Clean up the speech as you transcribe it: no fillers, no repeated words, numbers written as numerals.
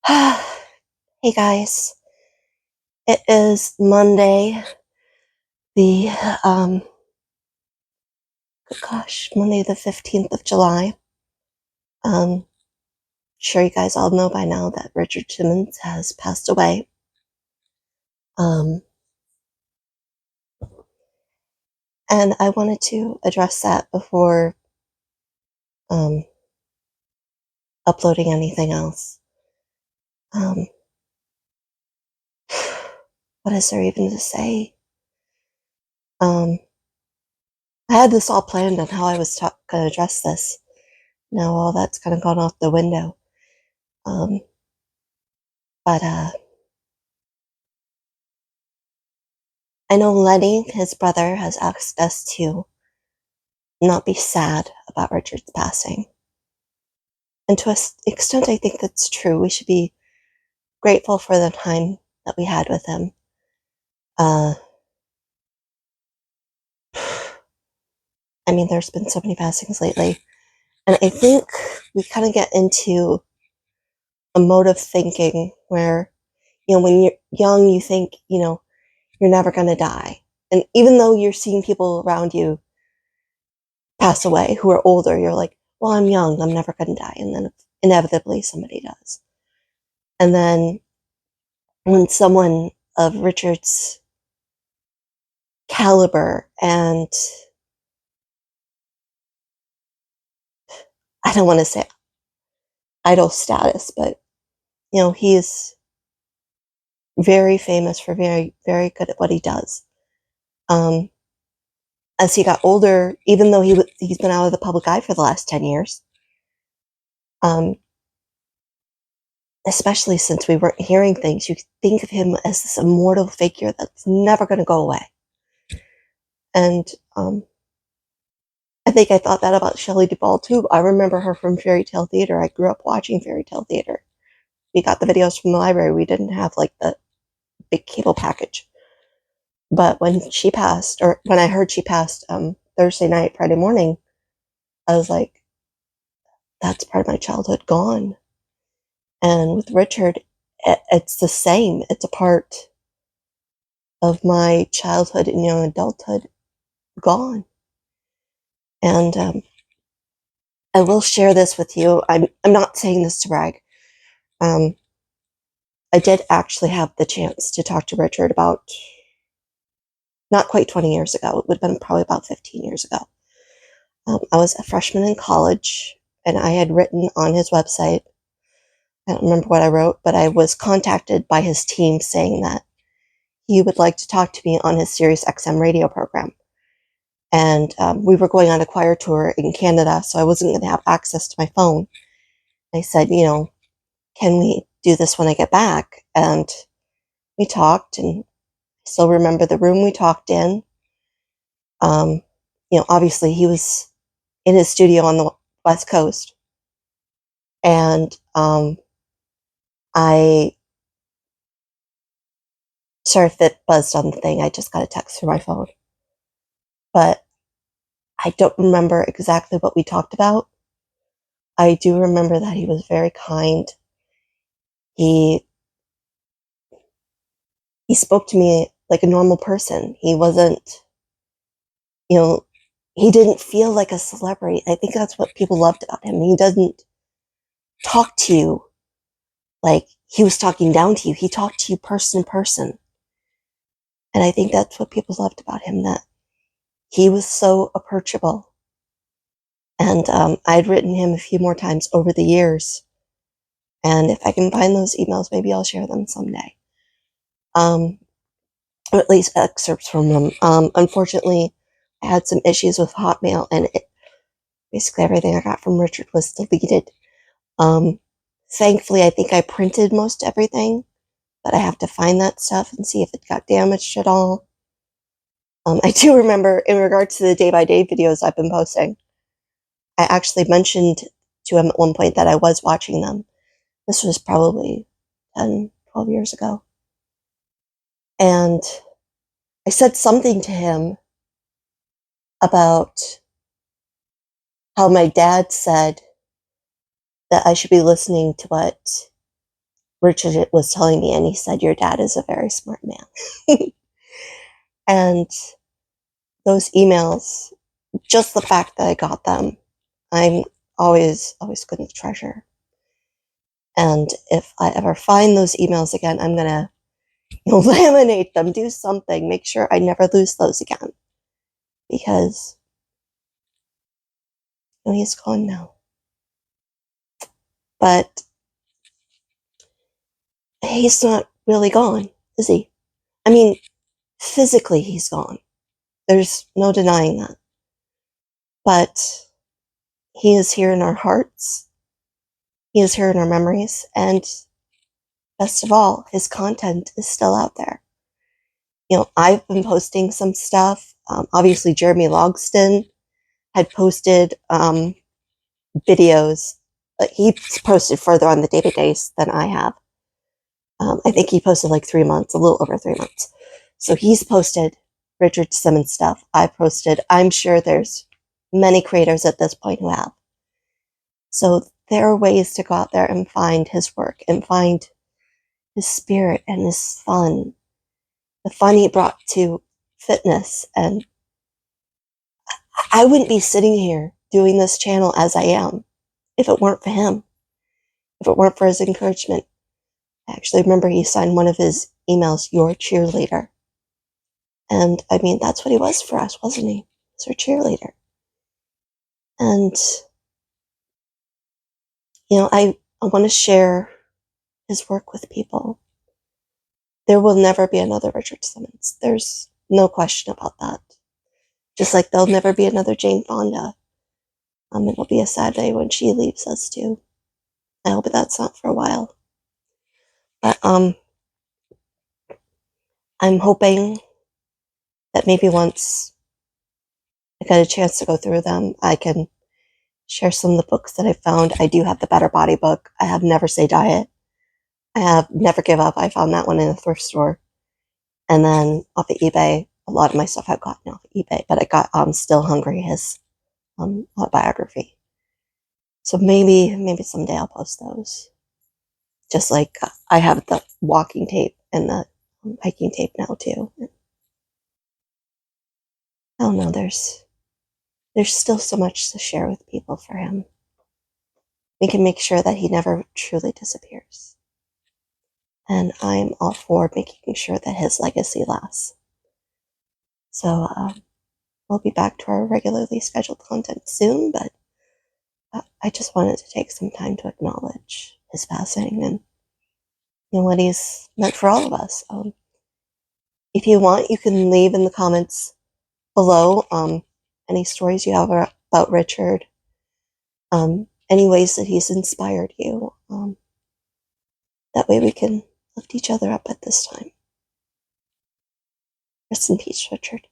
Hey guys, it is Monday, the Monday the 15th of July. Sure you guys all know by now that Richard Simmons has passed away. Um, and I wanted to address that before um, uploading anything else. Um, what is there even to say? Um, I had this all planned on how I was going to address this. Now all that's kind of gone out the window. Um, but I know Lenny, his brother, has asked us to not be sad about Richard's passing. And to an extent, I think that's true. We should be grateful for the time that we had with him. Uh, I mean, there's been so many passings lately. And I think we kind of get into a mode of thinking where, when you're young, you think, you're never going to die. And even though you're seeing people around you pass away who are older, you're like, well, I'm young, I'm never going to die. And then inevitably somebody does. And then when someone of Richard's caliber and I don't want to say idol status, but he is very famous for very, very good at what he does. Um, as he got older, even though he's been out of the public eye for the last 10 years, um, especially since we weren't hearing things, you think of him as this immortal figure that's never going to go away. And I think I thought that about Shelley Duvall too. I remember her from Fairy Tale Theater. I grew up watching Fairy Tale Theater. We got the videos from the library. We didn't have like the big cable package. But when she passed, or when I heard she passed Thursday night, Friday morning, I was like, that's part of my childhood gone. And with Richard, it's the same. It's a part of my childhood and young adulthood gone. And I will share this with you. I'm not saying this to brag. Um, I did actually have the chance to talk to Richard about not quite 20 years ago. It would have been probably about 15 years ago. I was a freshman in college, and I had written on his website. I don't remember what I wrote, but I was contacted by his team saying that he would like to talk to me on his Sirius XM radio program. And we were going on a choir tour in Canada, so I wasn't going to have access to my phone. I said, can we do this when I get back? And we talked, and I still remember the room we talked in. Obviously he was in his studio on the West Coast, and I sorry if it buzzed on the thing. I just got a text from my phone, but I don't remember exactly what we talked about. I do remember that he was very kind. He he spoke to me like a normal person. He wasn't, you know, he didn't feel like a celebrity. I think that's what people loved about him. He doesn't talk to you like he was talking down to you. He talked to you person to person. And I think that's what people loved about him, that he was so approachable. And I'd written him a few more times over the years. And if I can find those emails, maybe I'll share them someday. Or at least excerpts from them. Unfortunately, I had some issues with Hotmail, and basically everything I got from Richard was deleted. Um, Thankfully, I think I printed most everything, but I have to find that stuff and see if it got damaged at all. I do remember, in regards to the day-by-day videos I've been posting, I actually mentioned to him at one point that I was watching them. This was probably 10, 12 years ago. And I said something to him about how my dad said that I should be listening to what Richard was telling me, and he said, your dad is a very smart man. And those emails, just the fact that I got them, I'm always going to treasure. And if I ever find those emails again, I'm going to laminate them, do something, make sure I never lose those again. Because he's gone now. But he's not really gone, is he? I mean, physically he's gone. There's no denying that. But he is here in our hearts. He is here in our memories. And best of all, his content is still out there. I've been posting some stuff. Obviously, Jeremy Logston had posted videos. He's posted further on the database than I have. I think he posted like 3 months, a little over 3 months. So he's posted Richard Simmons stuff. I posted. I'm sure there's many creators at this point who have. So there are ways to go out there and find his work and find his spirit and his fun. The fun he brought to fitness. And I wouldn't be sitting here doing this channel as I am if it weren't for him, if it weren't for his encouragement. I actually remember he signed one of his emails, your cheerleader. And I mean, that's what he was for us, wasn't he? He's our cheerleader. And, I want to share his work with people. There will never be another Richard Simmons. There's no question about that. Just like there'll never be another Jane Fonda. It'll be a sad day when she leaves us too. I hope that's not for a while. But I'm hoping that maybe once I get a chance to go through them, I can share some of the books that I found. I do have the Better Body book. I have Never Say Diet. I have Never Give Up. I found that one in a thrift store. And then off of eBay, a lot of my stuff I've gotten off of eBay, but I got Still Hungry, his autobiography. So maybe someday I'll post those. Just like I have the walking tape and the hiking tape now too. I don't know, there's still so much to share with people for him. We can make sure that he never truly disappears. And I'm all for making sure that his legacy lasts. So we'll be back to our regularly scheduled content soon, but I just wanted to take some time to acknowledge his passing and what he's meant for all of us. If you want, you can leave in the comments below any stories you have about Richard, any ways that he's inspired you. That way we can lift each other up at this time. Rest in peace, Richard.